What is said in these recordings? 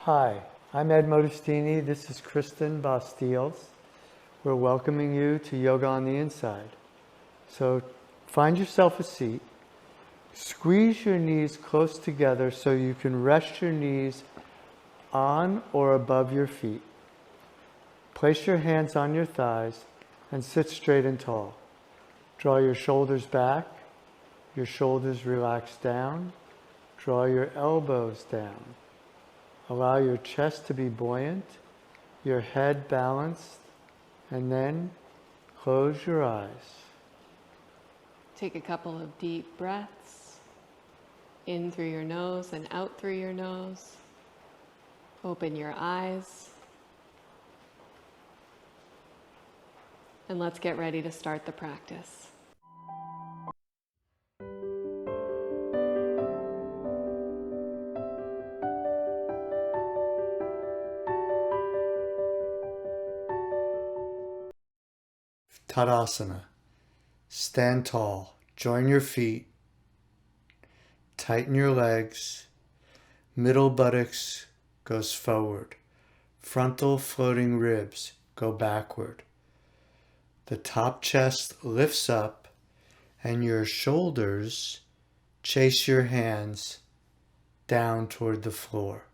Hi, I'm Ed Modestini. This is Kristen Bastiles. We're welcoming you to Yoga on the Inside. So find yourself a seat. Squeeze your knees close together so you can rest your knees on or above your feet. Place your hands on your thighs and sit straight and tall. Draw your shoulders back. Your shoulders relax down. Draw your elbows down. Allow your chest to be buoyant, your head balanced, and then close your eyes. Take a couple of deep breaths, in through your nose and out through your nose. Open your eyes. And let's get ready to start the practice. Tadasana. Stand tall. Join your feet. Tighten your legs. Middle buttocks goes forward. Frontal floating ribs go backward. The top chest lifts up and your shoulders chase your hands down toward the floor.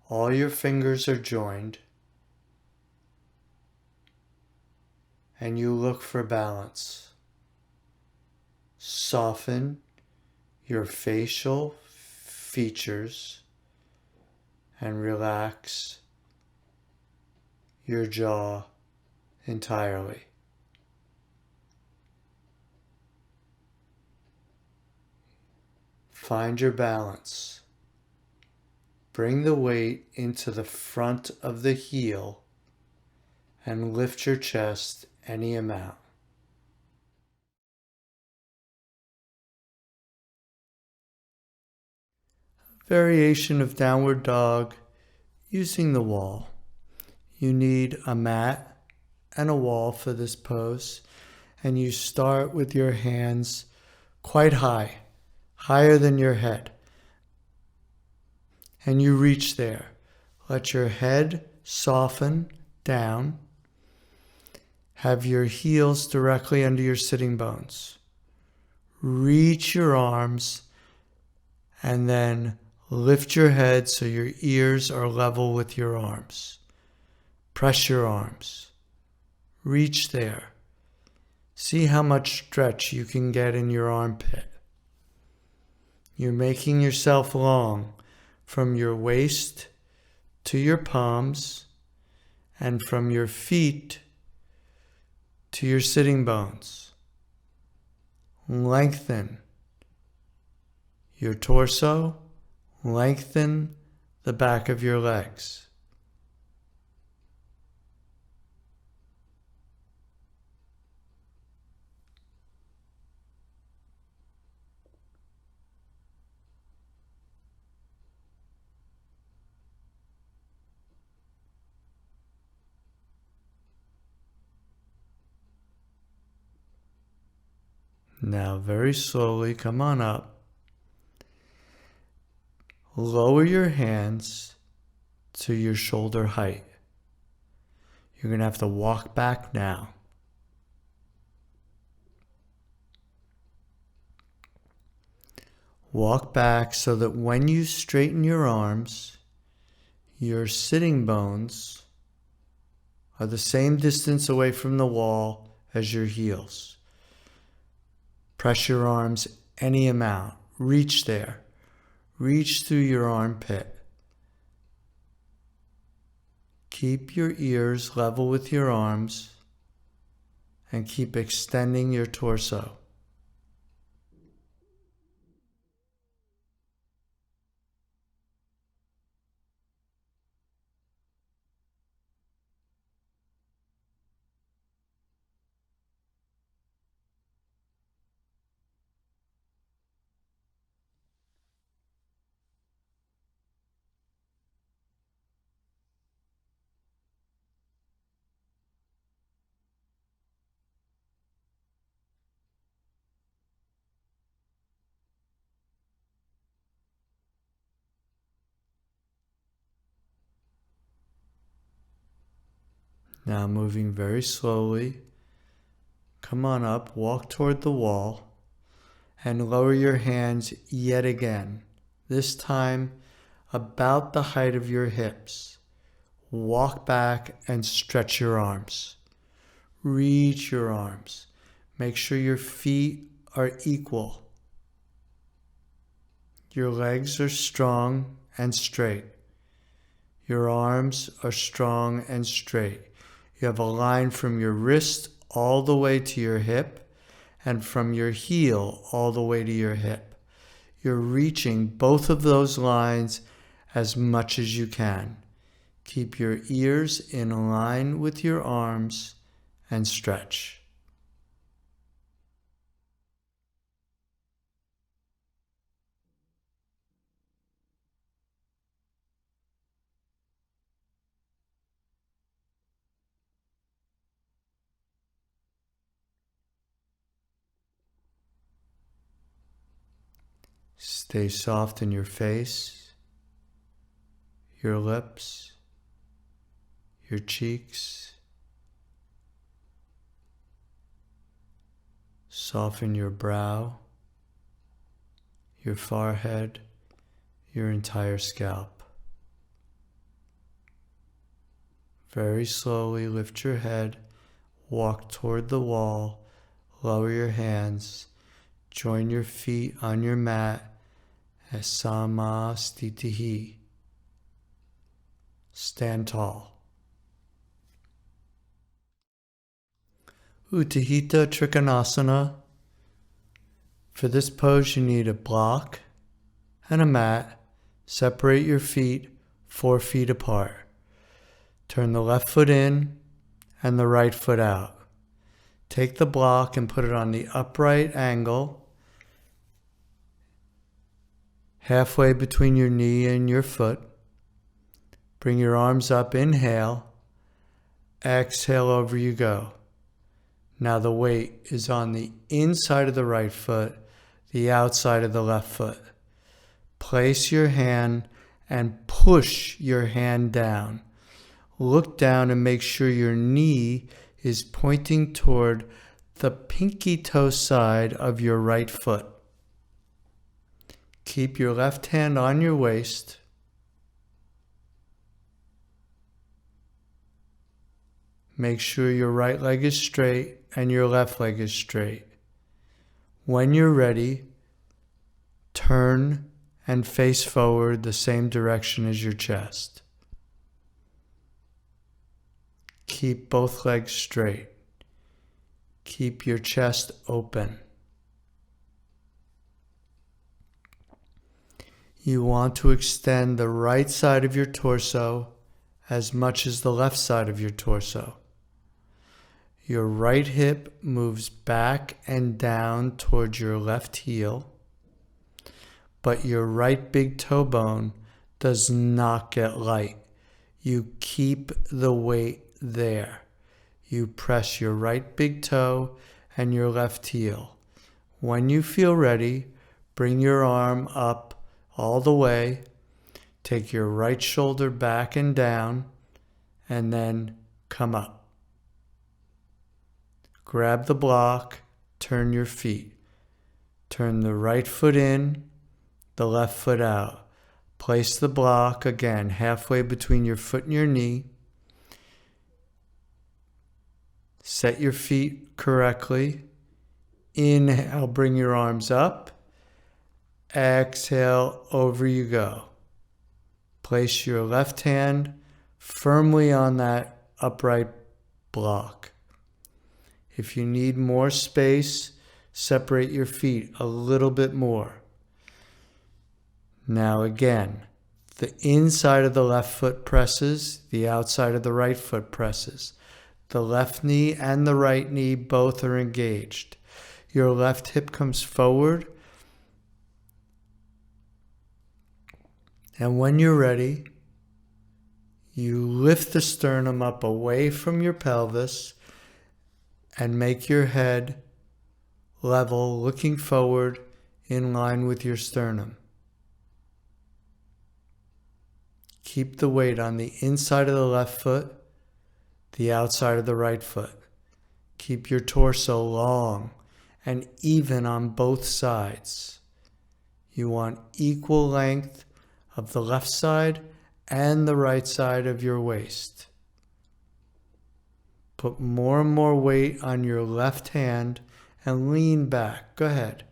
All your fingers are joined and you look for balance. Soften your facial features and relax your jaw entirely. Find your balance. Bring the weight into the front of the heel and lift your chest any amount. Variation of downward dog using the wall. You need a mat and a wall for this pose, and you start with your hands quite high, higher than your head. And you reach there. Let your head soften down. Have your heels directly under your sitting bones. Reach your arms and then lift your head so your ears are level with your arms. Press your arms. Reach there. See how much stretch you can get in your armpit. You're making yourself long from your waist to your palms and from your feet to your sitting bones. Lengthen your torso, lengthen the back of your legs. Now very slowly come on up. Lower your hands to your shoulder height. You're going to have to walk back now. Walk back so that when you straighten your arms, your sitting bones are the same distance away from the wall as your heels. Press your arms any amount. Reach there. Reach through your armpit. Keep your ears level with your arms and keep extending your torso. Now moving very slowly, come on up, walk toward the wall, and lower your hands yet again. This time about the height of your hips. Walk back and stretch your arms. Reach your arms. Make sure your feet are equal. Your legs are strong and straight. Your arms are strong and straight. You have a line from your wrist all the way to your hip and from your heel all the way to your hip. You're reaching both of those lines as much as you can. Keep your ears in line with your arms and stretch. Stay soft in your face, your lips, your cheeks. Soften your brow, your forehead, your entire scalp. Very slowly lift your head, walk toward the wall, lower your hands, join your feet on your mat as Samastitihi. Stand tall. Utthita Trikonasana. For this pose you need a block and a mat. Separate your feet 4 feet apart. Turn the left foot in and the right foot out. Take the block and put it on the upright angle, halfway between your knee and your foot. Bring your arms up, inhale, exhale, over you go. Now the weight is on the inside of the right foot, the outside of the left foot. Place your hand and push your hand down. Look down and make sure your knee is pointing toward the pinky toe side of your right foot. Keep your left hand on your waist. Make sure your right leg is straight and your left leg is straight. When you're ready, turn and face forward the same direction as your chest. Keep both legs straight. Keep your chest open. You want to extend the right side of your torso as much as the left side of your torso. Your right hip moves back and down towards your left heel, but your right big toe bone does not get light. You keep the weight there. You press your right big toe and your left heel. When you feel ready, bring your arm up all the way. Take your right shoulder back and down, and then come up. Grab the block, turn your feet. Turn the right foot in, the left foot out. Place the block again halfway between your foot and your knee. Set your feet correctly. Inhale, bring your arms up. Exhale, over you go. Place your left hand firmly on that upright block. If you need more space, separate your feet a little bit more. Now again, the inside of the left foot presses, the outside of the right foot presses. The left knee and the right knee both are engaged. Your left hip comes forward. And when you're ready, you lift the sternum up away from your pelvis and make your head level, looking forward in line with your sternum. Keep the weight on the inside of the left foot, the outside of the right foot. Keep your torso long and even on both sides. You want equal length of the left side and the right side of your waist. Put more and more weight on your left hand and lean back. Go ahead.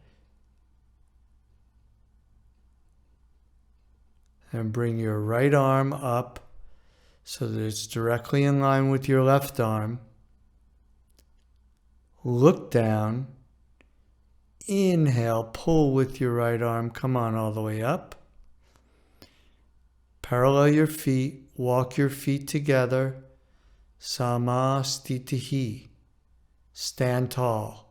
And bring your right arm up so that it's directly in line with your left arm. Look down. Inhale, pull with your right arm. Come on, all the way up. Parallel your feet. Walk your feet together. Samastitihi. Stand tall.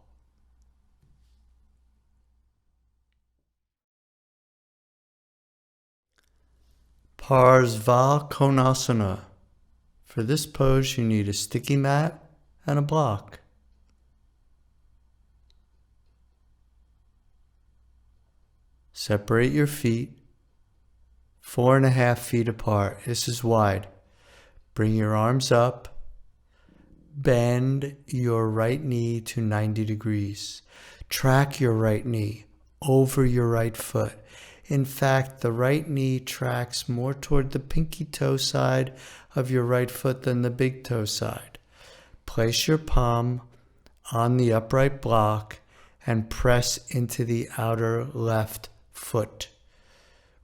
Parsva Konasana. For this pose, you need a sticky mat and a block. Separate your feet 4.5 feet apart. This is wide. Bring your arms up. Bend your right knee to 90 degrees. Track your right knee over your right foot. In fact, the right knee tracks more toward the pinky toe side of your right foot than the big toe side. Place your palm on the upright block and press into the outer left foot.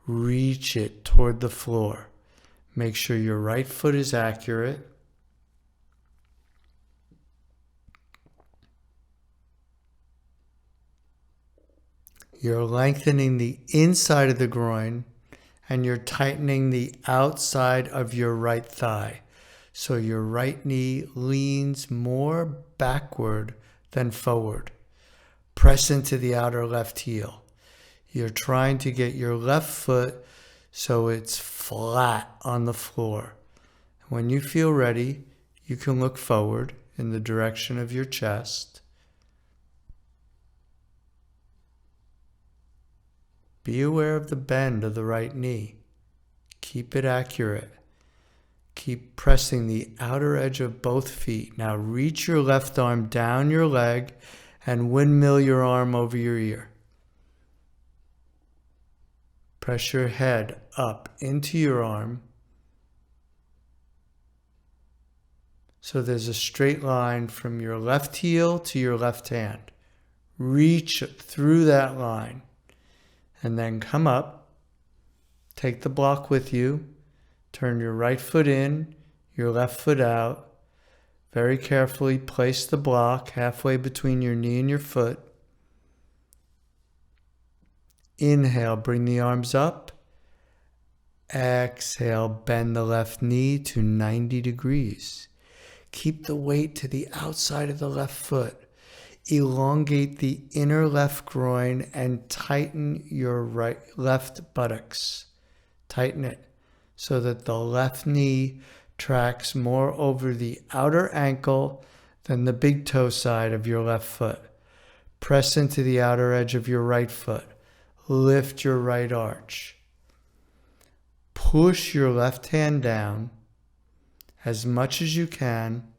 Reach it toward the floor. Make sure your right foot is accurate. You're lengthening the inside of the groin and you're tightening the outside of your right thigh. So your right knee leans more backward than forward. Press into the outer left heel. You're trying to get your left foot so it's flat on the floor. When you feel ready, you can look forward in the direction of your chest. Be aware of the bend of the right knee. Keep it accurate. Keep pressing the outer edge of both feet. Now reach your left arm down your leg and windmill your arm over your ear. Press your head up into your arm so there's a straight line from your left heel to your left hand. Reach through that line. And then come up, take the block with you, turn your right foot in, your left foot out. Very carefully place the block halfway between your knee and your foot. Inhale, bring the arms up. Exhale, bend the left knee to 90 degrees. Keep the weight to the outside of the left foot. Elongate the inner left groin and tighten your left buttocks. Tighten it so that the left knee tracks more over the outer ankle than the big toe side of your left foot. Press into the outer edge of your right foot. Lift your right arch. Push your left hand down as much as you can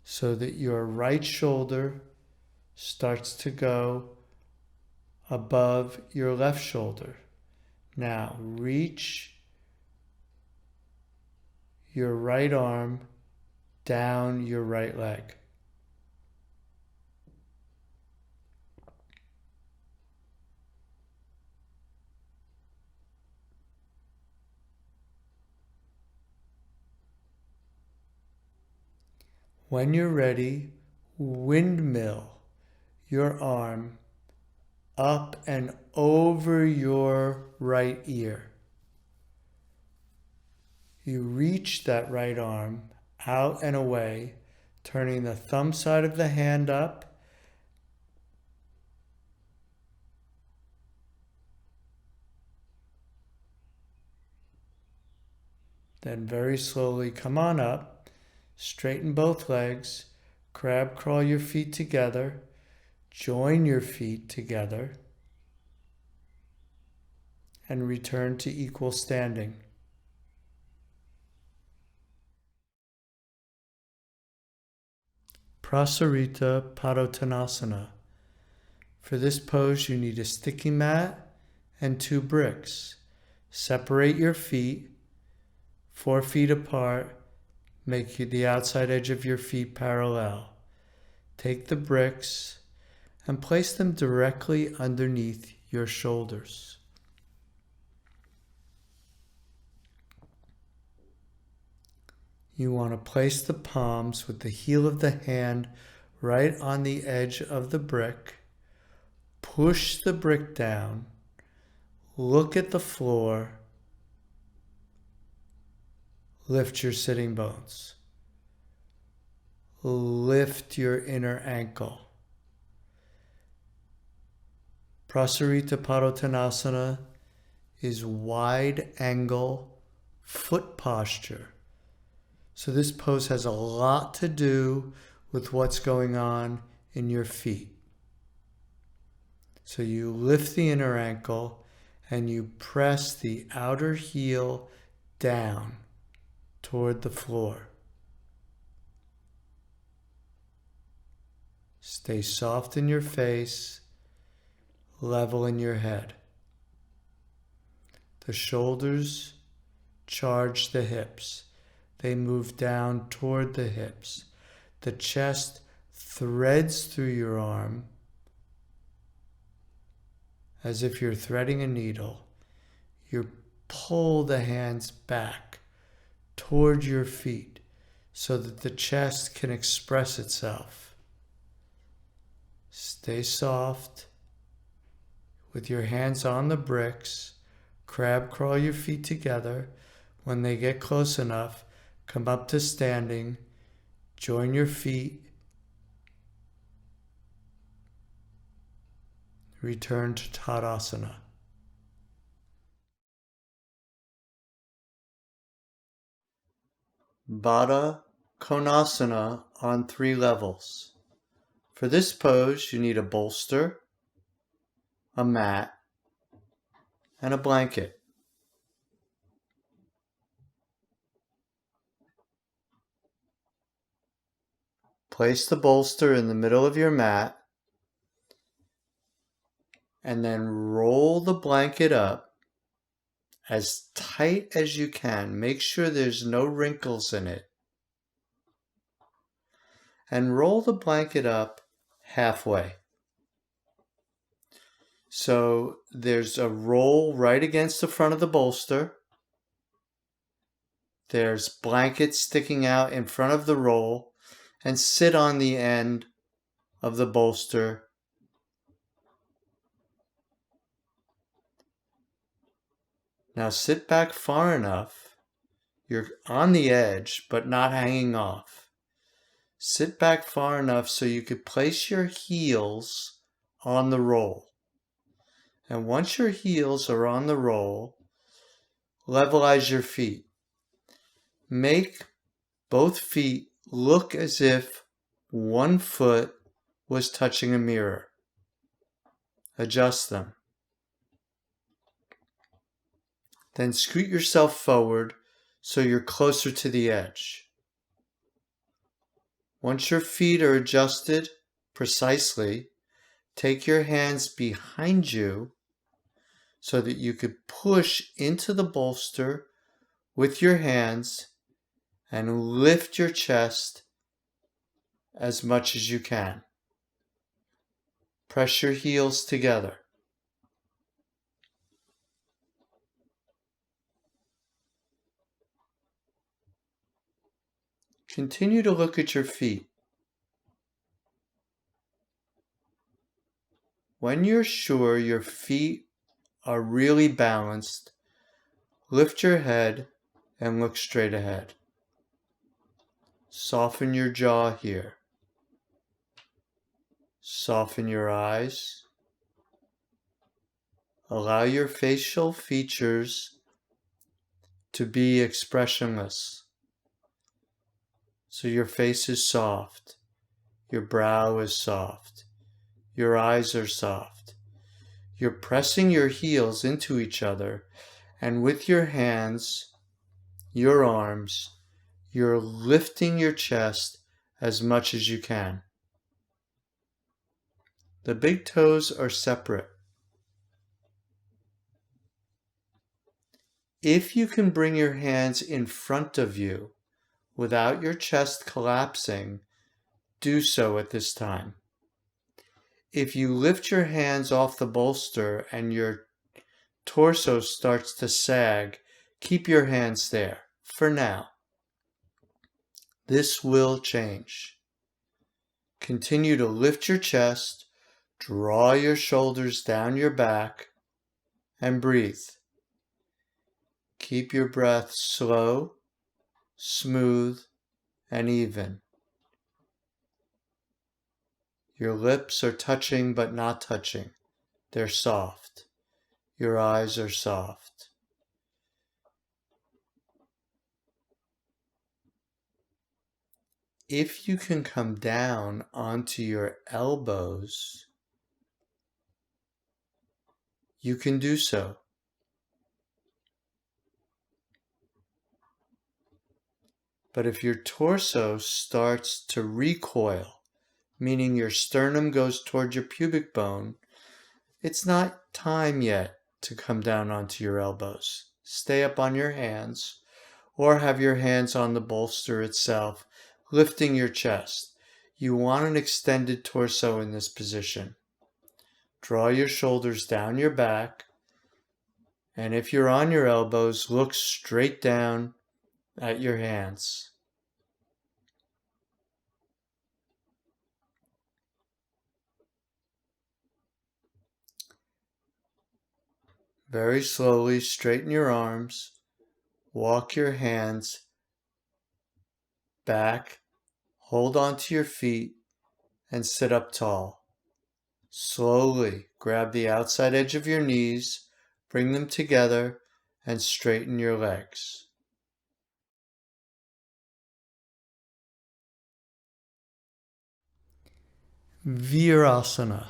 so that your right shoulder starts to go above your left shoulder. Now reach your right arm down your right leg. When you're ready, windmill your arm up and over your right ear. You reach that right arm out and away, turning the thumb side of the hand up then very slowly come on up. Straighten both legs, crab crawl your feet together, join your feet together, and return to equal standing. Prasarita Padottanasana. For this pose, you need a sticky mat and 2 bricks. Separate your feet 4 feet apart. Make the outside edge of your feet parallel. Take the bricks and place them directly underneath your shoulders. You want to place the palms with the heel of the hand right on the edge of the brick. Push the brick down. Look at the floor. Lift your sitting bones. Lift your inner ankle. Prasarita Padottanasana is wide angle foot posture. So this pose has a lot to do with what's going on in your feet. So you lift the inner ankle and you press the outer heel down toward the floor. Stay soft in your face, level in your head. The shoulders charge the hips. They move down toward the hips. The chest threads through your arm as if you're threading a needle. You pull the hands back toward your feet so that the chest can express itself. Stay soft with your hands on the bricks. Crab crawl your feet together. When they get close enough, come up to standing. Join your feet. Return to Tadasana. Baddha Konasana on 3 levels. For this pose, you need a bolster, a mat, and a blanket. Place the bolster in the middle of your mat and then roll the blanket up as tight as you can. Make sure there's no wrinkles in it. And roll the blanket up halfway. So there's a roll right against the front of the bolster. There's blankets sticking out in front of the roll, and sit on the end of the bolster. Now sit back far enough. You're on the edge, but not hanging off. Sit back far enough so you could place your heels on the roll. And once your heels are on the roll, levelize your feet. Make both feet look as if one foot was touching a mirror. Adjust them. Then scoot yourself forward so you're closer to the edge. Once your feet are adjusted precisely, take your hands behind you so that you could push into the bolster with your hands and lift your chest as much as you can. Press your heels together. Continue to look at your feet. When you're sure your feet are really balanced, lift your head and look straight ahead. Soften your jaw here. Soften your eyes. Allow your facial features to be expressionless. So your face is soft. Your brow is soft. Your eyes are soft. You're pressing your heels into each other, and with your hands, your arms, you're lifting your chest as much as you can. The big toes are separate. If you can bring your hands in front of you without your chest collapsing, do so at this time. If you lift your hands off the bolster and your torso starts to sag, keep your hands there for now. This will change. Continue to lift your chest, draw your shoulders down your back, and breathe. Keep your breath slow, smooth, and even. Your lips are touching but not touching. They're soft. Your eyes are soft. If you can come down onto your elbows, you can do so. But if your torso starts to recoil, meaning your sternum goes toward your pubic bone, it's not time yet to come down onto your elbows. Stay up on your hands or have your hands on the bolster itself, lifting your chest. You want an extended torso in this position. Draw your shoulders down your back, and if you're on your elbows, look straight down at your hands. Very slowly straighten your arms, walk your hands back, hold onto your feet, and sit up tall. Slowly grab the outside edge of your knees, bring them together, and straighten your legs. Virasana.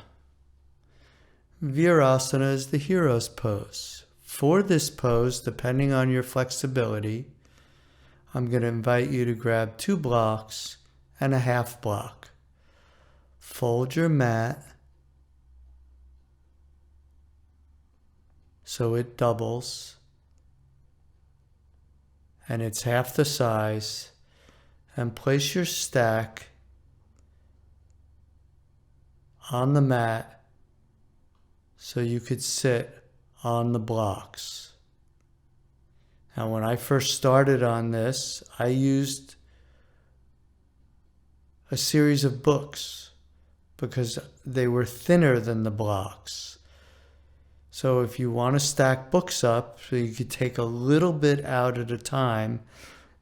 Virasana is the hero's pose. For this pose, depending on your flexibility, I'm going to invite you to grab 2 blocks and a half block. Fold your mat so it doubles and it's half the size, and place your stack on the mat so you could sit on the blocks. Now, when I first started on this, I used a series of books because they were thinner than the blocks. So if you want to stack books up so you could take a little bit out at a time,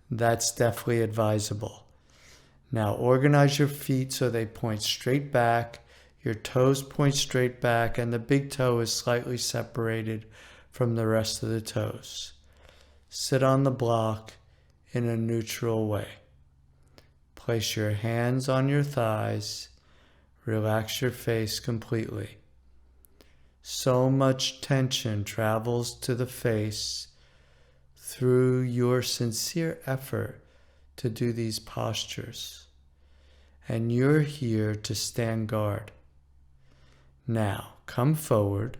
that's definitely advisable. Now organize your feet so they point straight back, your toes point straight back, and the big toe is slightly separated from the rest of the toes. Sit on the block in a neutral way. Place your hands on your thighs. Relax your face completely. So much tension travels to the face through your sincere effort to do these postures. And you're here to stand guard. Now, come forward.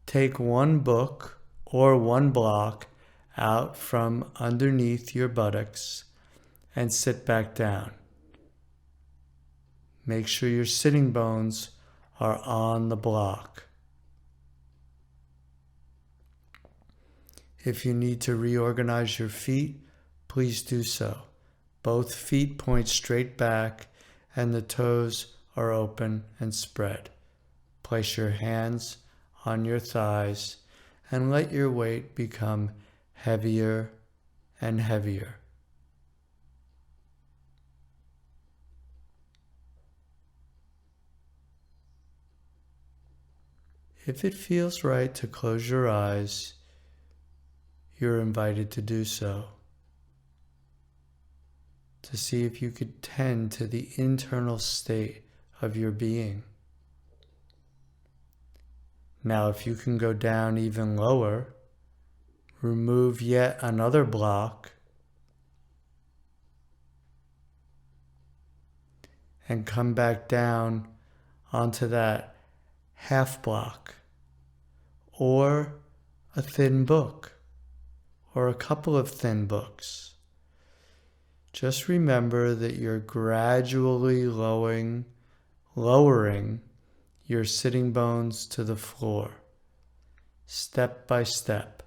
Take 1 book or 1 block out from underneath your buttocks and sit back down. Make sure your sitting bones are on the block. If you need to reorganize your feet, please do so. Both feet point straight back and the toes are open and spread. Place your hands on your thighs and let your weight become heavier and heavier. If it feels right to close your eyes, you're invited to do so, to see if you could tend to the internal state of your being. Now, if you can go down even lower, remove yet another block, and come back down onto that half block, or a thin book, or a couple of thin books. Just remember that you're gradually lowering your sitting bones to the floor, step by step.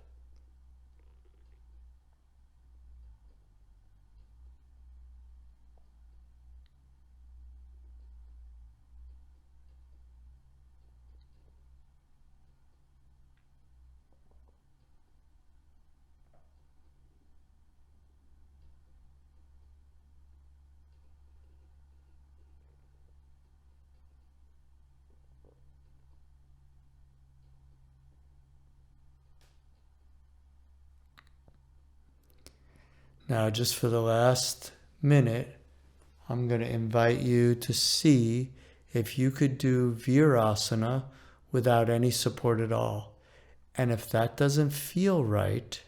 Now, just for the last minute, I'm going to invite you to see if you could do Virasana without any support at all. And if that doesn't feel right,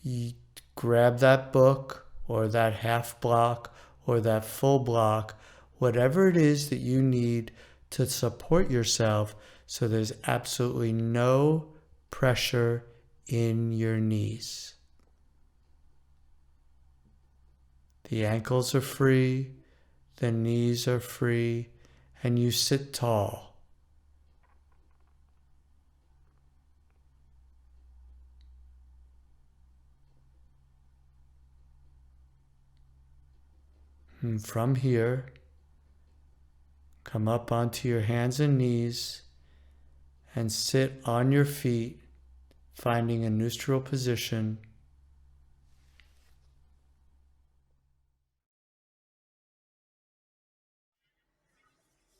you grab that book or that half block or that full block, whatever it is that you need to support yourself so there's absolutely no pressure in your knees. The ankles are free, the knees are free, and you sit tall. And from here, come up onto your hands and knees and sit on your feet, finding a neutral position.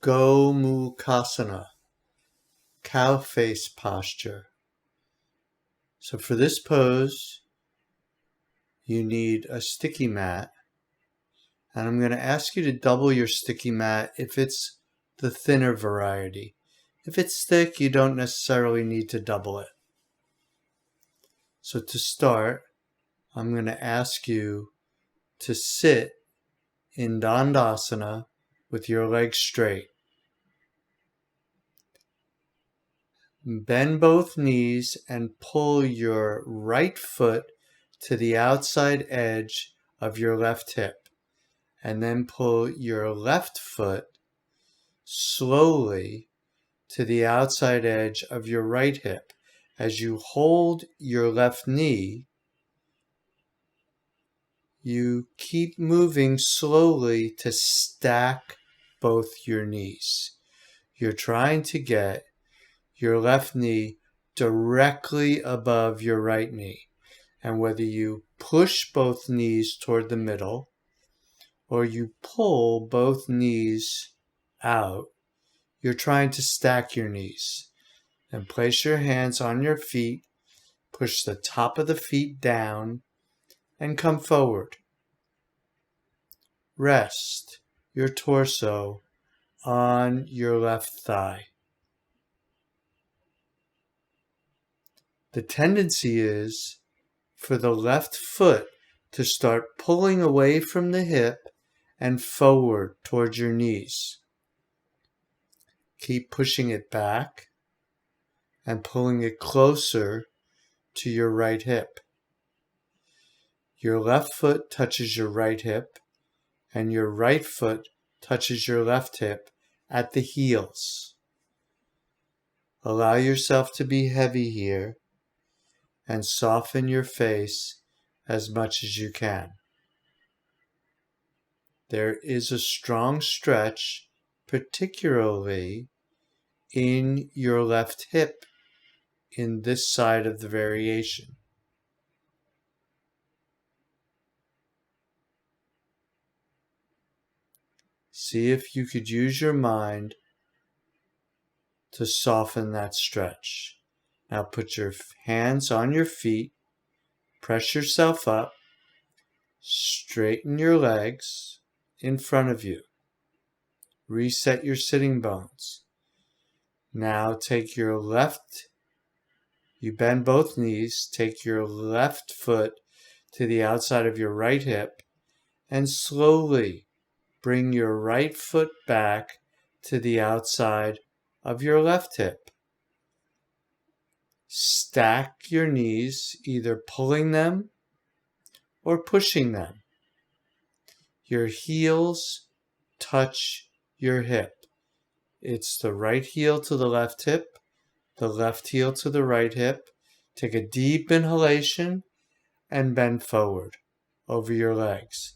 Gomukhasana, cow face posture. So for this pose, you need a sticky mat. And I'm going to ask you to double your sticky mat if it's the thinner variety. If it's thick, you don't necessarily need to double it. So to start, I'm going to ask you to sit in Dandasana with your legs straight. Bend both knees and pull your right foot to the outside edge of your left hip. And then pull your left foot slowly to the outside edge of your right hip. As you hold your left knee, you keep moving slowly to stack both your knees. You're trying to get your left knee directly above your right knee. And whether you push both knees toward the middle or you pull both knees out, you're trying to stack your knees. And place your hands on your feet, push the top of the feet down, and come forward. Rest your torso on your left thigh. The tendency is for the left foot to start pulling away from the hip and forward towards your knees. Keep pushing it back and pulling it closer to your right hip. Your left foot touches your right hip, and your right foot touches your left hip at the heels. Allow yourself to be heavy here and soften your face as much as you can. There is a strong stretch, particularly in your left hip in this side of the variation. See if you could use your mind to soften that stretch. Now put your hands on your feet, press yourself up, straighten your legs in front of you. Reset your sitting bones. Now take your left, you bend both knees, take your left foot to the outside of your right hip and slowly bring your right foot back to the outside of your left hip. Stack your knees, either pulling them or pushing them. Your heels touch your hip. It's the right heel to the left hip, the left heel to the right hip. Take a deep inhalation and bend forward over your legs.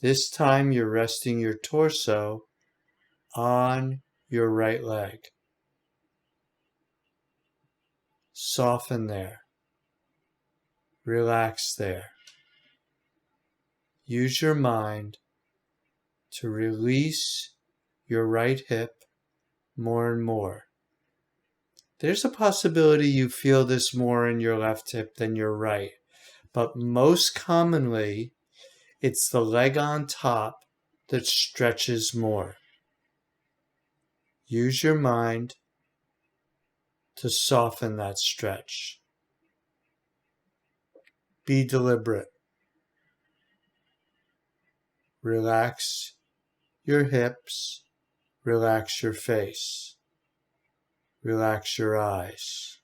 This time you're resting your torso on your right leg. Soften there. Relax there. Use your mind to release your right hip more and more. There's a possibility you feel this more in your left hip than your right, but most commonly, it's the leg on top that stretches more. Use your mind to soften that stretch. Be deliberate. Relax your hips. Relax your face. Relax your eyes.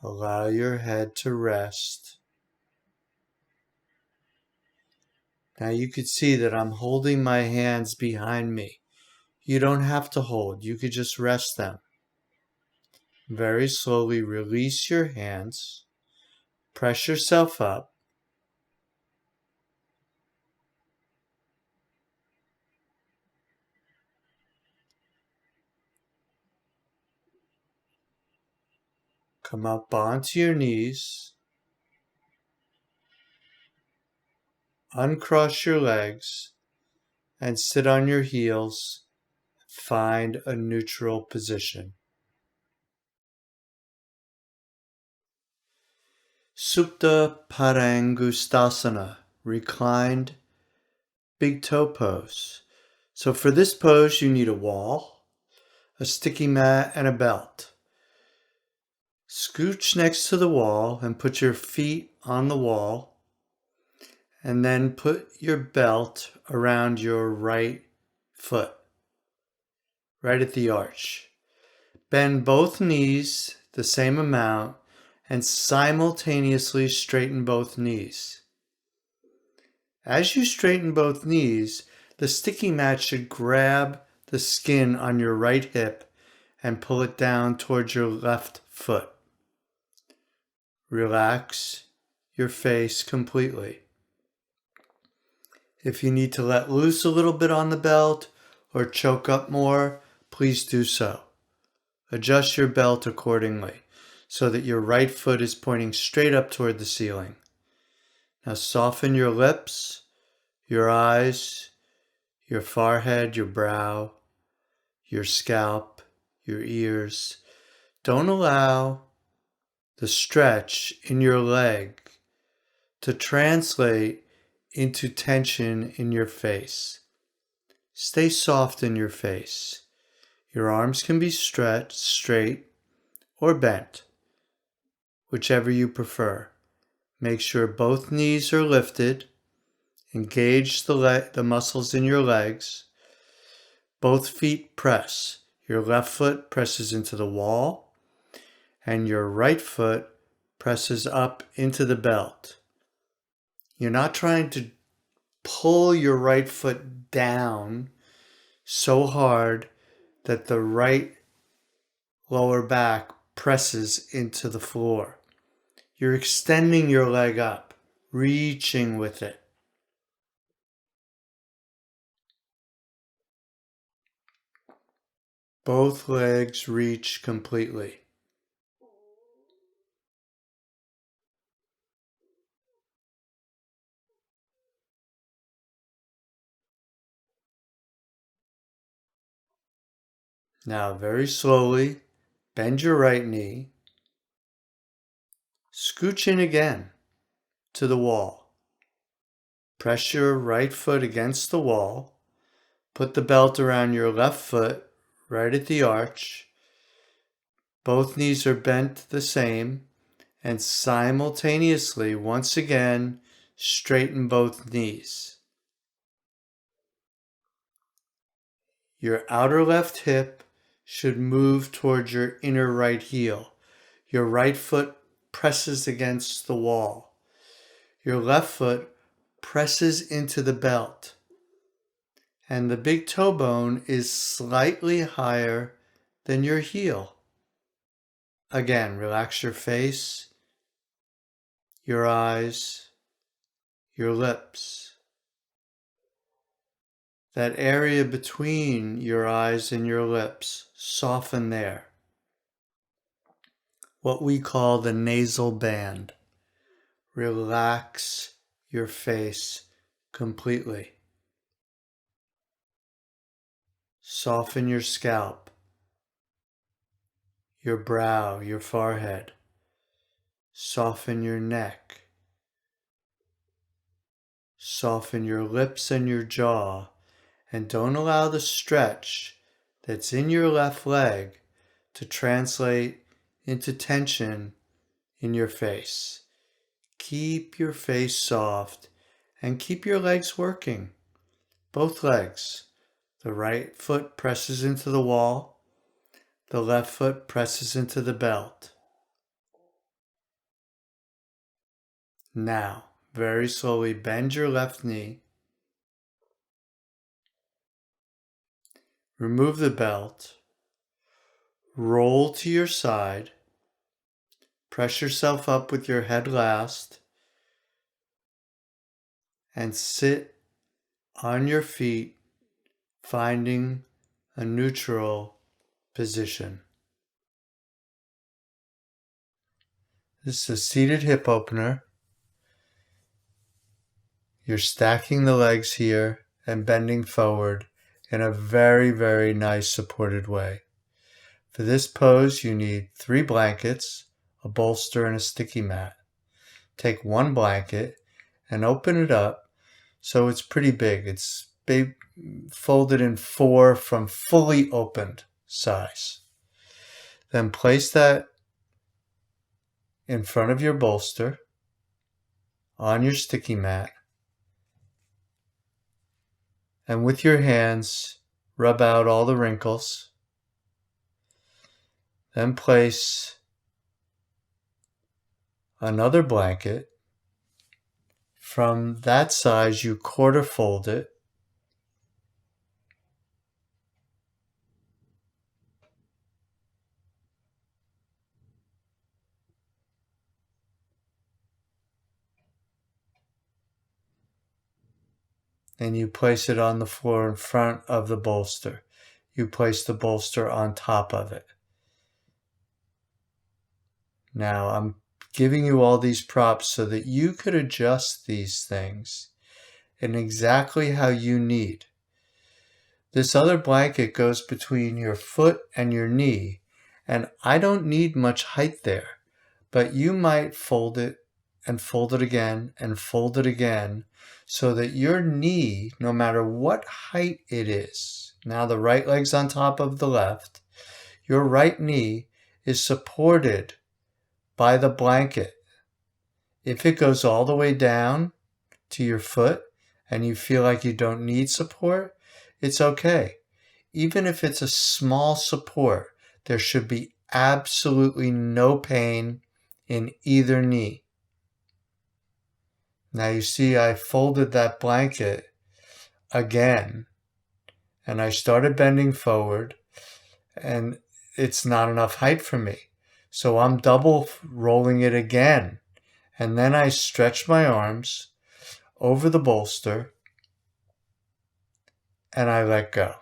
Allow your head to rest. Now you could see that I'm holding my hands behind me. You don't have to hold. You could just rest them. Very slowly release your hands. Press yourself up. Come up onto your knees. Uncross your legs and sit on your heels. Find a neutral position. Supta Parangustasana, reclined big toe pose. So for this pose, you need a wall, a sticky mat, and a belt. Scooch next to the wall and put your feet on the wall, and then put your belt around your right foot, right at the arch. Bend both knees the same amount and simultaneously straighten both knees. As you straighten both knees, the sticky mat should grab the skin on your right hip and pull it down towards your left foot. Relax your face completely. If you need to let loose a little bit on the belt or choke up more, please do so. Adjust your belt accordingly so that your right foot is pointing straight up toward the ceiling. Now soften your lips, your eyes, your forehead, your brow, your scalp, your ears. Don't allow the stretch in your leg to translate into tension in your face. Stay soft in your face. Your arms can be stretched straight or bent, whichever you prefer. Make sure both knees are lifted. Engage the muscles in your legs. Both feet press. Your left foot presses into the wall, and your right foot presses up into the belt. You're not trying to pull your right foot down so hard that the right lower back presses into the floor. You're extending your leg up, reaching with it. Both legs reach completely. Now very slowly, bend your right knee. Scooch in again to the wall. Press your right foot against the wall. Put the belt around your left foot right at the arch. Both knees are bent the same, And simultaneously, once again, straighten both knees. Your outer left hip should move towards your inner right heel. Your right foot presses against the wall. Your left foot presses into the belt. And the big toe bone is slightly higher than your heel. Again, relax your face, your eyes, your lips. That area between your eyes and your lips, soften there. What we call the nasal band. Relax your face completely. Soften your scalp, your brow, your forehead. Soften your neck. Soften your lips and your jaw, and don't allow the stretch that's in your left leg to translate into tension in your face. Keep your face soft and keep your legs working. Both legs. The right foot presses into the wall. The left foot presses into the belt. Now, very slowly bend your left knee. Remove the belt. Roll to your side. Press yourself up with your head last. And sit on your feet, finding a neutral position. This is a seated hip opener. You're stacking the legs here and bending forward in a very, very nice supported way. For this pose, you need 3 blankets, a bolster, and a sticky mat. Take 1 blanket and open it up so it's pretty big. It's big, folded in 4 from fully opened size. Then place that in front of your bolster on your sticky mat. And with your hands, rub out all the wrinkles. Then place another blanket. From that size, you quarter fold it. And you place it on the floor in front of the bolster. You place the bolster on top of it. Now, I'm giving you all these props so that you could adjust these things in exactly how you need. This other blanket goes between your foot and your knee, and I don't need much height there, but you might fold it and fold it again and fold it again so that your knee, no matter what height it is, now the right leg's on top of the left, your right knee is supported by the blanket. If it goes all the way down to your foot and you feel like you don't need support, it's okay. Even if it's a small support, there should be absolutely no pain in either knee. Now you see I folded that blanket again and I started bending forward and it's not enough height for me. So I'm double rolling it again. And then I stretch my arms over the bolster and I let go.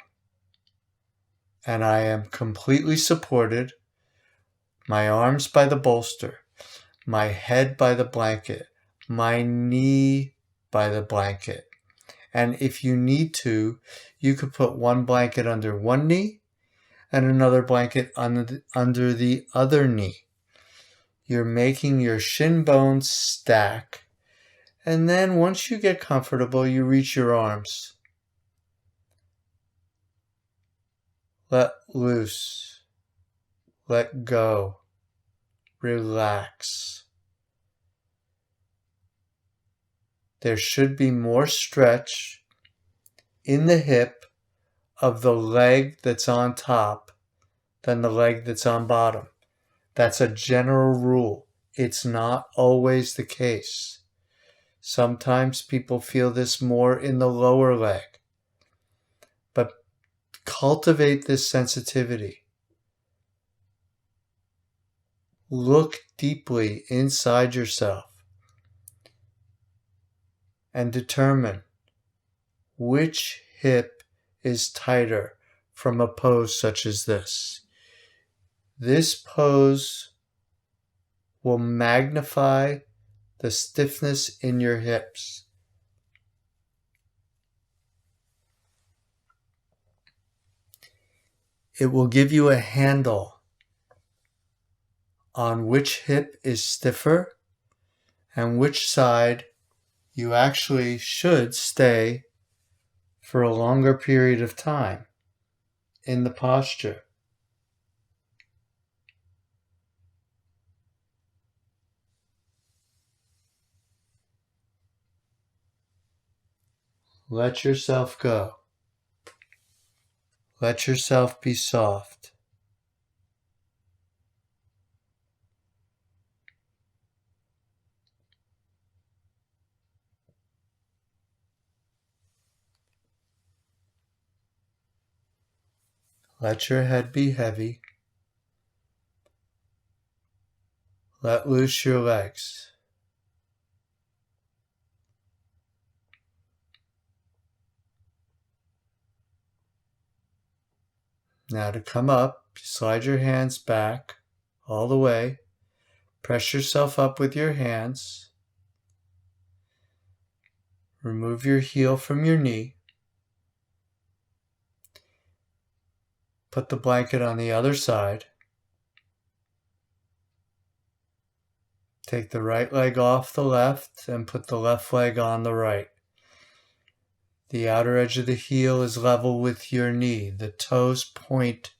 And I am completely supported, my arms by the bolster, my head by the blanket, my knee by the blanket. And if you need to, you could put 1 blanket under one knee and another blanket under the other knee. You're making your shin bones stack. And then once you get comfortable, you reach your arms. Let loose. Let go. Relax. there should be more stretch in the hip of the leg that's on top than the leg that's on bottom. That's a general rule. It's not always the case. Sometimes people feel this more in the lower leg. But cultivate this sensitivity. Look deeply inside yourself and determine which hip is tighter from a pose such as this. This pose will magnify the stiffness in your hips. It will give you a handle on which hip is stiffer and which side you actually should stay for a longer period of time in the posture. Let yourself go. Let yourself be soft. Let your head be heavy. Let loose your legs. Now to come up, slide your hands back all the way. Press yourself up with your hands. Remove your heel from your knee. Put the blanket on the other side. Take the right leg off the left and put the left leg on the right. The outer edge of the heel is level with your knee. The toes point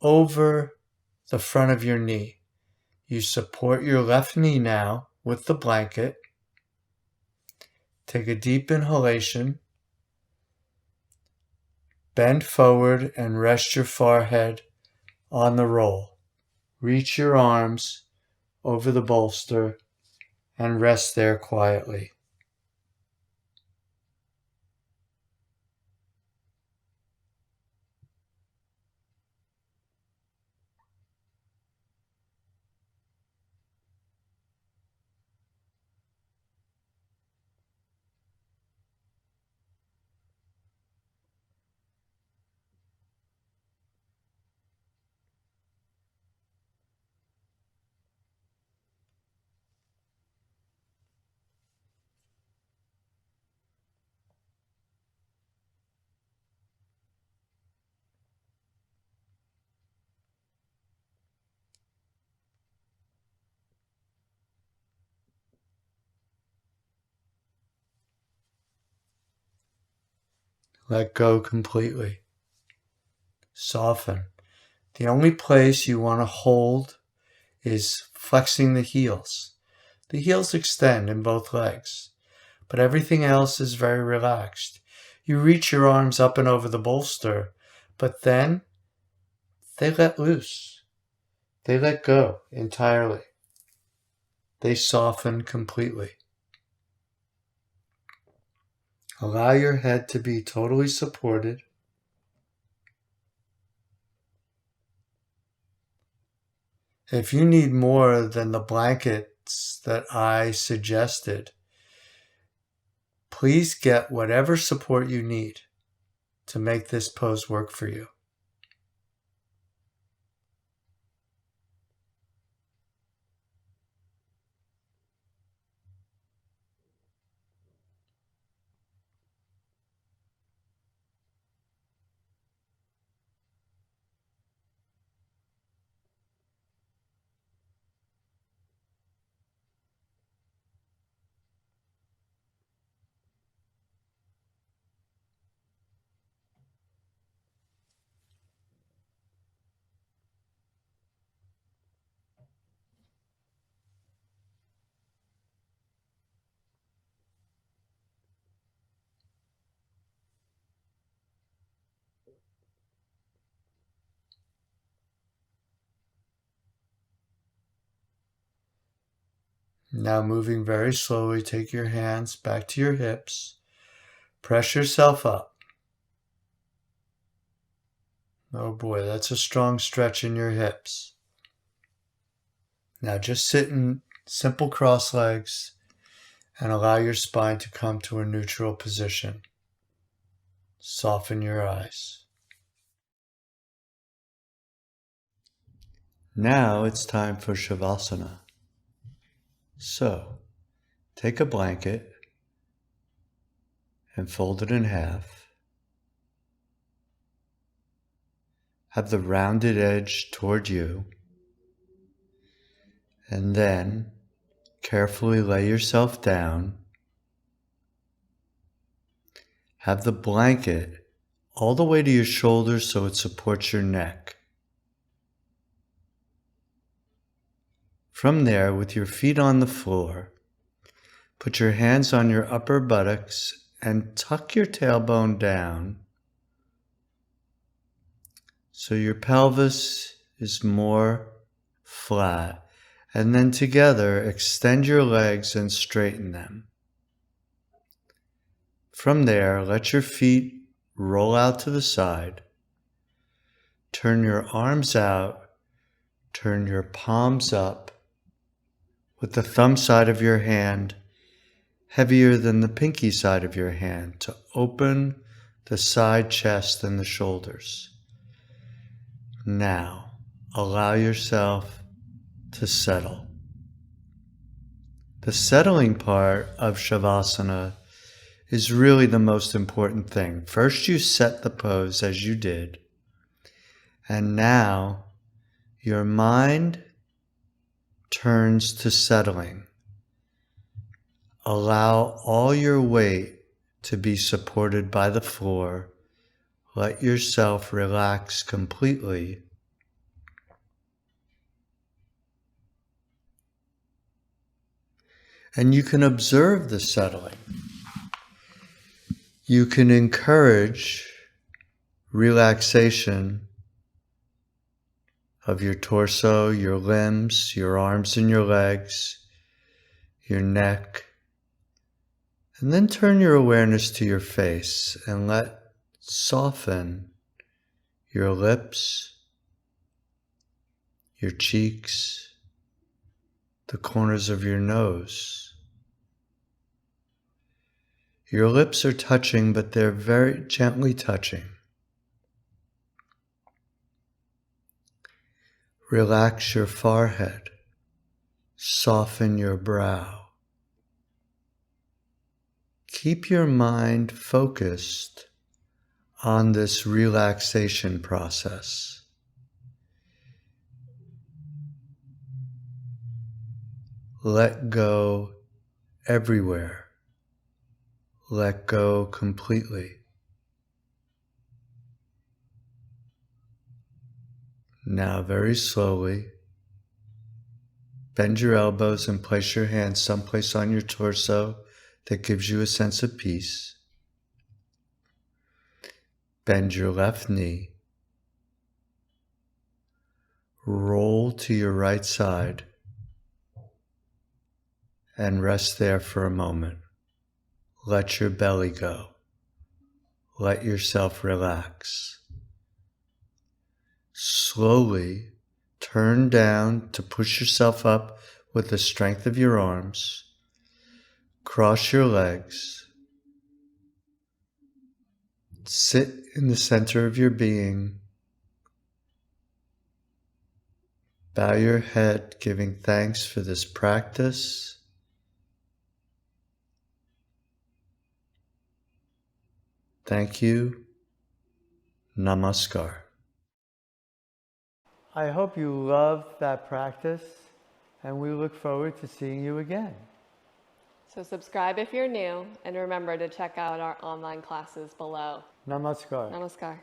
over the front of your knee. You support your left knee now with the blanket. Take a deep inhalation. Bend forward and rest your forehead on the roll. Reach your arms over the bolster and rest there quietly. Let go completely. Soften. The only place you want to hold is flexing the heels. The heels extend in both legs, but everything else is very relaxed. You reach your arms up and over the bolster, but then they let loose. They let go entirely. They soften completely. Allow your head to be totally supported. If you need more than the blankets that I suggested, please get whatever support you need to make this pose work for you. Now moving very slowly, take your hands back to your hips. Press yourself up. Oh boy, that's a strong stretch in your hips. Now just sit in simple cross legs and allow your spine to come to a neutral position. Soften your eyes. Now it's time for Shavasana. So, take a blanket and fold it in half. Have the rounded edge toward you. And then carefully lay yourself down. Have the blanket all the way to your shoulders so it supports your neck. From there, with your feet on the floor, put your hands on your upper buttocks and tuck your tailbone down so your pelvis is more flat. And then together, extend your legs and straighten them. From there, let your feet roll out to the side. Turn your arms out. Turn your palms up with the thumb side of your hand heavier than the pinky side of your hand to open the side chest and the shoulders. Now, allow yourself to settle. The settling part of Shavasana is really the most important thing. First, you set the pose as you did, and now your mind turns to settling. Allow all your weight to be supported by the floor. Let yourself relax completely. And you can observe the settling. You can encourage relaxation of your torso, your limbs, your arms and your legs, your neck. And then turn your awareness to your face and soften your lips, your cheeks, the corners of your nose. Your lips are touching, but they're very gently touching. Relax your forehead. Soften your brow. Keep your mind focused on this relaxation process. Let go everywhere. Let go completely. Now very slowly, bend your elbows and place your hands someplace on your torso that gives you a sense of peace. Bend your left knee. Roll to your right side and rest there for a moment. Let your belly go. Let yourself relax. Slowly turn down to push yourself up with the strength of your arms. Cross your legs. Sit in the center of your being. Bow your head, giving thanks for this practice. Thank you. Namaskar. I hope you loved that practice, and we look forward to seeing you again. So subscribe if you're new, and remember to check out our online classes below. Namaskar. Namaskar.